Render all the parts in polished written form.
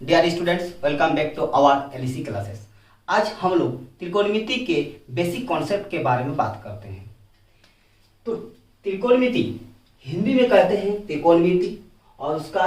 Dear students, welcome back to our LEC classes. आज हम लोग त्रिकोणमिति के बेसिक कॉन्सेप्ट के बारे में बात करते हैं। तो त्रिकोणमिति हिंदी में कहते हैं त्रिकोणमिति और उसका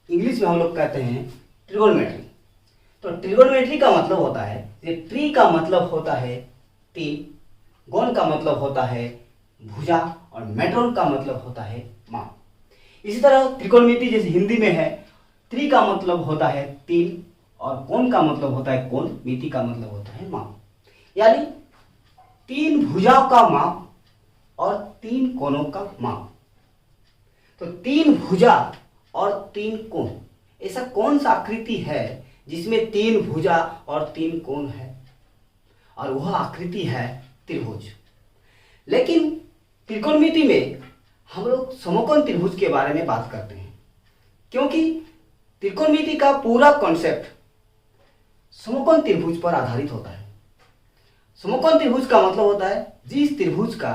इंग्लिश में हम लोग कहते हैं ट्रिगोनोमेट्री। तो ट्रिगोनोमेट्री का मतलब होता है, ये ट्री का मतलब होता है तीन, गोन का मतलब होता है भुजा और मेट्रोन का मतलब होता है माप। इसी तरह त्रिकोणमिति जैसे हिंदी में है, त्रि का मतलब होता है तीन और कोण का मतलब होता है कोण, मिति का मतलब होता है माप। यानी तीन भुजाओं का माप और तीन कोणों का माप। तो तीन भुजा और तीन कोण, ऐसा कौन सा आकृति है जिसमें तीन भुजा और तीन कोण है? और वह आकृति है त्रिभुज। लेकिन त्रिकोणमिति में हम लोग समकोण त्रिभुज के बारे में बात करते हैं, क्योंकि त्रिकोणमिति का पूरा कॉन्सेप्ट समकोण त्रिभुज पर आधारित होता है। समकोण त्रिभुज का मतलब होता है जिस त्रिभुज का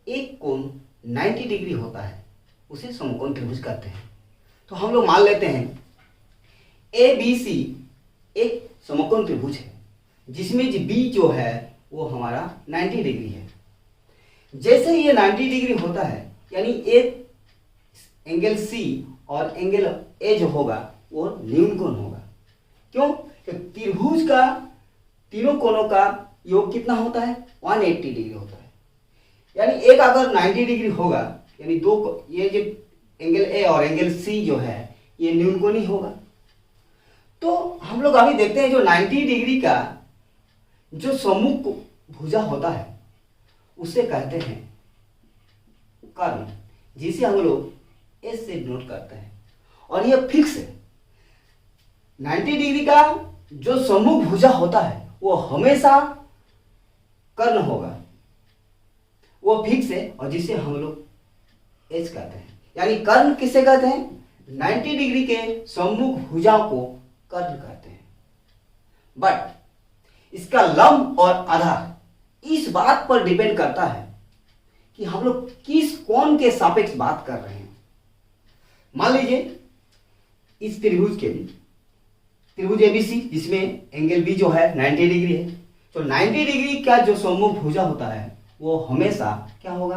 एक कोण 90 डिग्री होता है उसे समकोण त्रिभुज कहते हैं। तो हम लोग मान लेते हैं ABC एक समकोण त्रिभुज है जिसमें B जो है वो हमारा 90 डिग्री है। जैसे ये 90 डिग्री होता है, यानी एक एंगल C और एंगल A जो होगा वो न्यून कोण होगा। क्यों? क्योंकि त्रिभुज का तीनों कोणों का योग कितना होता है? 180 डिग्री होता है। यानी एक अगर 90 डिग्री होगा, यानी दो ये जो एंगल A और एंगल C जो है ये न्यून कोण ही होगा। तो हम लोग अभी देखते हैं जो 90 डिग्री का जो सम्मुख भुजा होता है उसे कहते हैं कर्ण, जिसे हम लोग S से डिनोट करते हैं। और यह फिक्स है, 90 डिग्री का जो सम्मुख भुजा होता है वो हमेशा कर्ण होगा, वो फिक्स है और जिसे हम लोग H कहते हैं। यानी कर्ण किसे कहते हैं? 90 डिग्री के सम्मुख भुजा को कर्ण कहते हैं। बट इसका लंब और आधार इस बात पर डिपेंड करता है कि हम लोग किस कोण के सापेक्ष बात कर रहे हैं। मान लीजिए इस त्रिभुज के भी त्रिभुज ABC जिसमें एंगल B जो है 90 डिग्री है, तो 90 डिग्री का जो सम्मुख भुजा होता है वो हमेशा क्या होगा?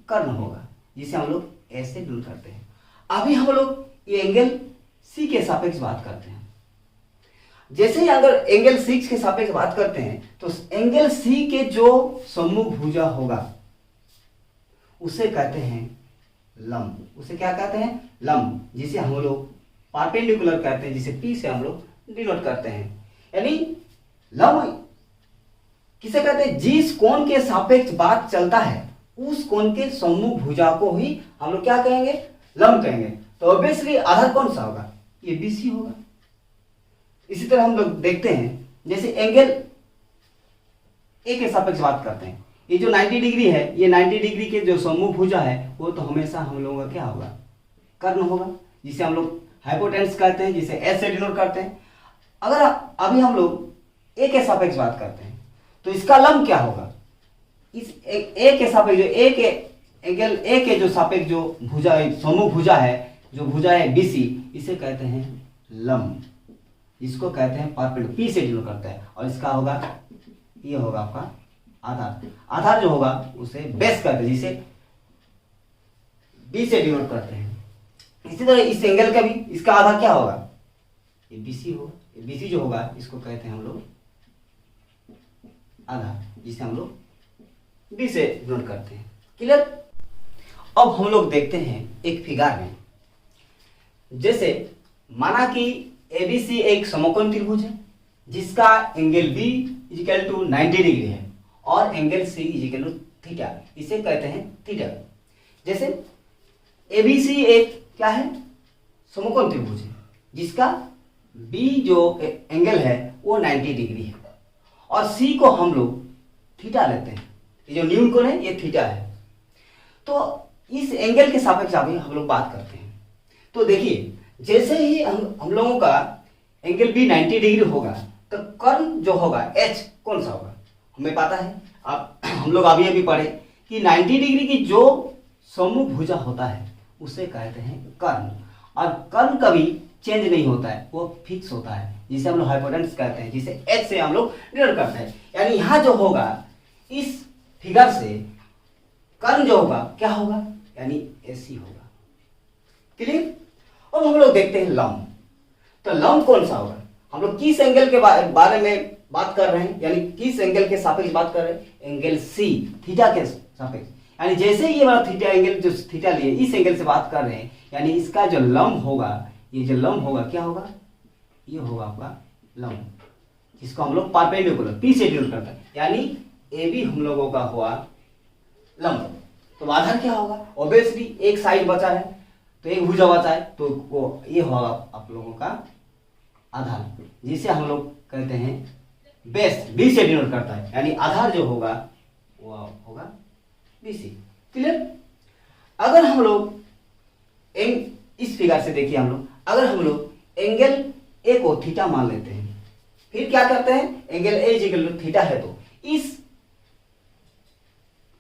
कर्ण होगा, जिसे हम लोग ऐसे डिनोट करते हैं। अभी हम लोग ये एंगल C के सापेक्ष बात करते हैं। जैसे ही अगर एंगल C के सापेक्ष बात करते हैं तो एंगल C के जो सम्मुख भुजा होगा उसे कहते हैं लंब। उसे क्या कहते हैं? लंब, जिसे हम लोग परपेंडिकुलर कहते हैं, जिसे P से हम लोग डिनोट करते हैं। यानी लंब किसे कहते हैं? जिस कोण के सापेक्ष बात चलता है उस कोण के सम्मुख भुजा को ही हम लोग क्या कहेंगे? लंब कहेंगे। तो ऑब्वियसली आधार कौन सा होगा? ये BC होगा। इसी तरह हम लोग देखते हैं जैसे एंगल A के सापेक्ष बात करते हैं, ये जो 90 डिग्री है, ये 90 डिग्री के जो सम्मुख भुजा है वो तो हमेशा हम लोगों का क्या होगा? कर्ण होगा, जिसे हम लोग हाइपोटेन्यूस कहते हैं, जिसे S से डिनोट करते हैं। अगर अभी हम लोग A के सापेक्ष बात करते हैं तो इसका लंब क्या होगा? इस A के सापेक्ष जो एंगल A के जो सापेक्ष जो भुजा सम्मुख भुजा है, जो भुजा है BC, इसे कहते हैं लंब, जिसको कहते हैं परपेंडिकुलर, P से डिनोट करता है। और इसका होगा, ये होगा आपका आधार। आधार जो होगा उसे बेस कहते हैं, जिसे B से डिनोट करते हैं। इसी तरह इस एंगल का भी इसका आधार क्या होगा? ये BC होगा। ये BC जो होगा इसको कहते हैं हम लोग आधार, जिसे हम लोग B से डिनोट करते हैं। क्लियर? अब हम लोग देखते हैं एक फिगर में। जैसे माना कि ABC एक समकोण त्रिभुज है जिसका angle B equal to 90 degree है और angle C equal to theta, इसे कहते हैं थीटा। जैसे ABC एक क्या है? समकोण त्रिभुज है जिसका B जो एंगल है वो 90 डिग्री है और C को हम लोग थीटा लेते हैं। ये जो न्यून कोण है ये थीटा है। तो इस एंगल के सापेक्ष अभी हम लोग बात करते हैं। तो देखिए, जैसे ही हम लोगों का एंगल B 90 डिग्री होगा तो कर्ण जो होगा H कौन सा होगा? हमें पता है, अब हम लोग अभी पढ़े कि 90 डिग्री की जो सम्मुख भुजा होता है उसे कहते हैं कर्ण। और कर्ण कभी चेंज नहीं होता है, वो फिक्स होता है, जिसे हम लोग हाइपोटेन्यूज कहते हैं, जिसे एच से हम लोग डिनोट करते हैं। यानी यहाँ जो होगा इस फिगर से कर्न जो होगा क्या होगा, यानी एसी होगा। क्लियर। अब हम लोग देखते हैं लंब। तो लंब कौन सा होगा, हम लोग किस एंगल के बारे में बात कर रहे हैं, यानी किस एंगल के सापेक्ष बात कर रहे हैं, एंगल सी, थीटा के सापेक्ष। यानी जैसे ही ये हमारा थीटा एंगल जो थीटा लिए इस एंगल से बात कर रहे हैं, यानी इसका जो लंब होगा, ये जो लंब होगा क्या होगा, ये होगा आपका लंब, जिसको हम लोग परपेंडिकुलर पी से डिनोट करते हैं। यानी ए बी हम लोगों का हुआ लंब। तो आधार क्या होगा, ऑब्वियसली एक साइड बचा है तो एक भुजा बचा है, तो वो ये होगा आप लोगों का आधार, जिसे हम लोग कहते हैं बेस, बी से डिनोट करता है। यानी आधार जो होगा वो होगा बीसी। क्लियर। अगर हम लोग इस फिगर से देखिए, हम लोग अगर हम लोग एंगल ए को थीटा मान लेते हैं, फिर क्या करते हैं, angle A equal to theta है तो इस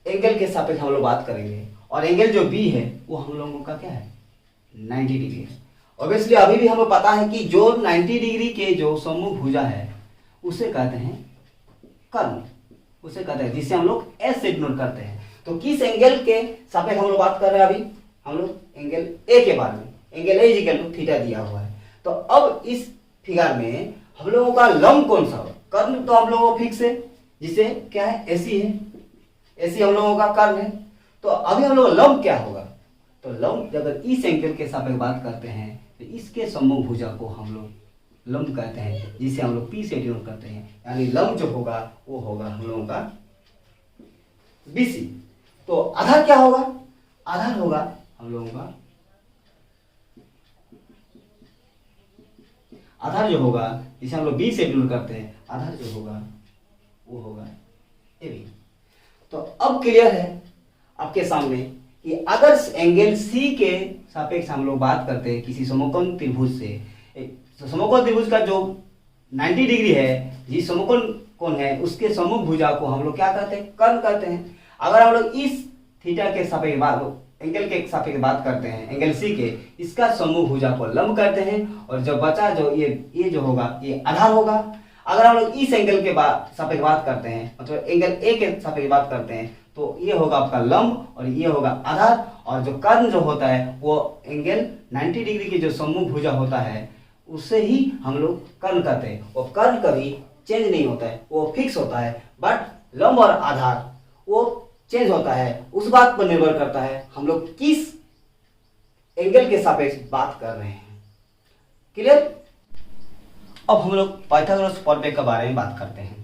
एंगल के सापेक्ष हम लोग बात करेंगे, और एंगल जो बी है वो हम लोगों का क्या है, 90 डिग्री है। ऑब्वियसली अभी भी हमें पता है कि जो 90 डिग्री के जो सम्मुख भुजा है उसे कहते हैं कर्ण, उसे कहते हैं, जिसे हम लोग एस से डिनोट करते हैं। तो किस एंगल के सापेक्ष हम लोग बात कर रहे हैं, अभी हम लोग एंगल ए के बारे में, angle A equal to theta दिया हुआ है। तो अब इस फिगर में हम लोगों का लंब कौन सा होगा, कर्ण तो हम लोगों को फिक्स है, जिसे क्या है एसी है, एसी हम लोगों का कर्ण है। तो अभी हम लोग लंब क्या होगा, तो लंब अगर इस एंगल के सापेक्ष बात करते हैं तो इसके सम्मुख भुजा को हम लोग लंब कहते हैं, जिसे हम लोग पी से डिनोट करते हैं। यानी लंब जो होगा वो होगा हम लोगों का बीसी। तो आधार क्या होगा, आधार होगा हम लोगों का, आधार जो होगा जिसे हम लोग बी से डिनोट करते हैं, आधार जो होगा वो होगा ए बी। तो अब क्लियर है आपके सामने कि अगर एंगल सी के सापेक्ष हम लोग बात करते हैं किसी समकोण त्रिभुज से, समकोण त्रिभुज का जो 90 डिग्री है, जिस समकोण कोण है उसके सम्मुख भुजा को हम लोग क्या कहते हैं, कर्ण कहते हैं। अगर हम लोग इस थीटा के सापेक्ष एंगल के सापेक्ष बात करते हैं, एंगल सी के, इसका सम्मुख भुजा को लंब कहते हैं, और जो बचा जो ये जो होगा ये आधार होगा। अगर हम लोग इस एंगल के सापेक्ष बात करते हैं, मतलब एंगल ए के सापेक्ष बात करते हैं, तो ये होगा आपका लंब और ये होगा आधार, और जो कर्ण जो होता है वो एंगल 90 डिग्री के जो सम्मुख भुजा होता है उससे ही हम लोग कर्ण कहते हैं। वो कर्ण कभी चेंज नहीं होता है, वो फिक्स होता है, बट लंब और आधार वो चेंज होता है। उस बात पर निर्भर करता है हम लोग किस एंगल के सापेक्ष बात कर रहे हैं। क्लियर। अब हम लोग पाइथागोरस प्रमेय के बारे में बात करते हैं।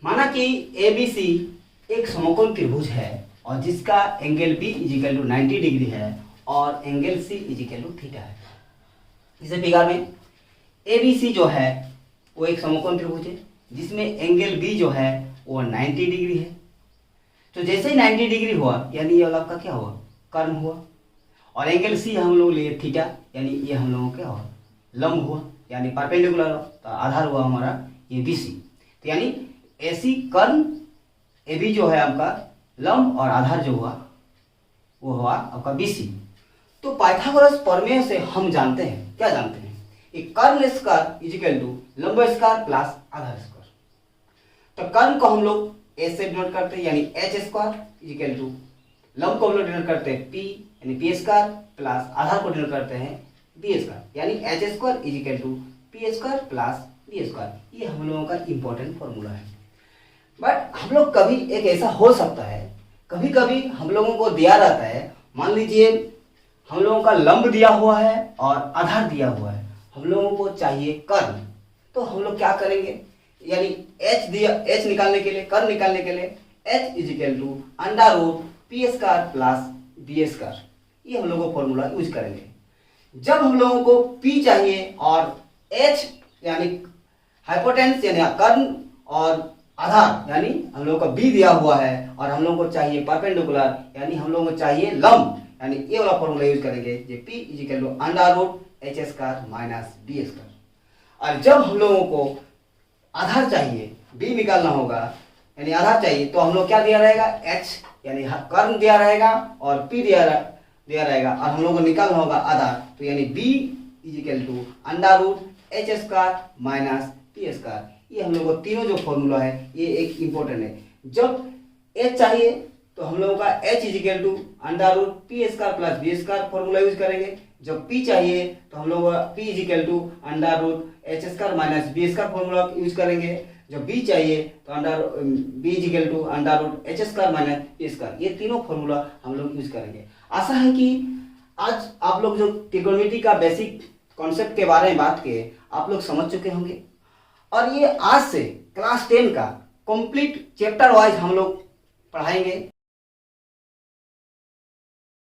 माना कि ABC एक समकोण त्रिभुज है और जिसका angle B equal to 90 degree है और angle C equal to theta है। इस फिगर में ABC जो है वो एक समकोण त्रिभुज है जिसमें एंगल B जो है वो 90 डिग्री है। तो जैसे ही 90 डिग्री हुआ यानी ये वाला आपका क्या हुआ, कर्ण हुआ, और एंगल C हम लोग लिए थीटा, यानी ये हम लोगों क्या हुआ, लंब हुआ, यानी परपेंडिकुलर। तो आधार हुआ हमारा ये BC। तो यानी AC कर्ण, AB जो है आपका लंब, और आधार जो हुआ वो हुआ आपका BC। तो पाइथागोरस प्रमेय से हम जानते हैं, क्या जानते हैं, कि कर्ण स्क्वायर इजिकल टू लंब स्क्वायर प्लस आधार स्क्वायर। तो कर्ण को हम लोग A से डिनोट करते हैं, यानी H स्क्वायर इजिकल टू, लंब को हम लोग डिनोट करते हैं P यानी P स्क्वायर, प्लस आधार को डिनोट करते हैं B स्क्वायर, यानी H square equal to P square plus B square. ये हम लोगों का इंपॉर्टेंट फॉर्मूला है। बट हम लोग कभी एक ऐसा हो सकता है, कभी कभी हम लोगों को दिया रहता है, मान लीजिए हम लोगों का लंब दिया हुआ है और आधार दिया हुआ है, हम लोगों को चाहिए कर्ण। तो हम लोग क्या करेंगे, यानी H निकालने के लिए, कर्ण निकालने के लिए H equal to under root P square plus B square, ये हम लोग फॉर्मूला यूज करेंगे। जब हम लोगों को P चाहिए और H यानी हाइपोटेन्यूस यानी कर्ण और आधार यानी हम लोगों का B दिया हुआ है, और हम लोगों को चाहिए परपेंडिकुलर यानी हम लोगों को चाहिए लंब, यानी ये वाला फॉर्मूला यूज करेंगे, जे P equal to under root H square minus B square. और जब हम लोगों को आधार चाहिए, B निकालना होगा, यानी आधार चाहिए, तो हम लोग क्या दिया रहेगा, H यानी कर्ण दिया रहेगा और P दिया रहेगा, और हम लोग को निकालना होगा आधार। तो यानी B is equal to under root H square minus P square. ये हम लोग को तीनों जो फॉर्मूला है ये एक इम्पोर्टेंट है। जब एच चाहिए तो हम लोगों का H is equal to under root P square plus B square formula use करेंगे। जब पी चाहिए तो हम लोग P is equal to under root H square minus B square formula use करेंगे। जब बी चाहिए तो B is equal to under root H square minus B square. ये तीनों फॉर्मूला हम लोग यूज करेंगे। आशा है कि आज आप लोग जो त्रिकोणमिति का बेसिक कॉन्सेप्ट के बारे में बात किए आप लोग समझ चुके होंगे, और ये आज से क्लास 10 का कंप्लीट चैप्टर वाइज हम लोग पढ़ाएंगे।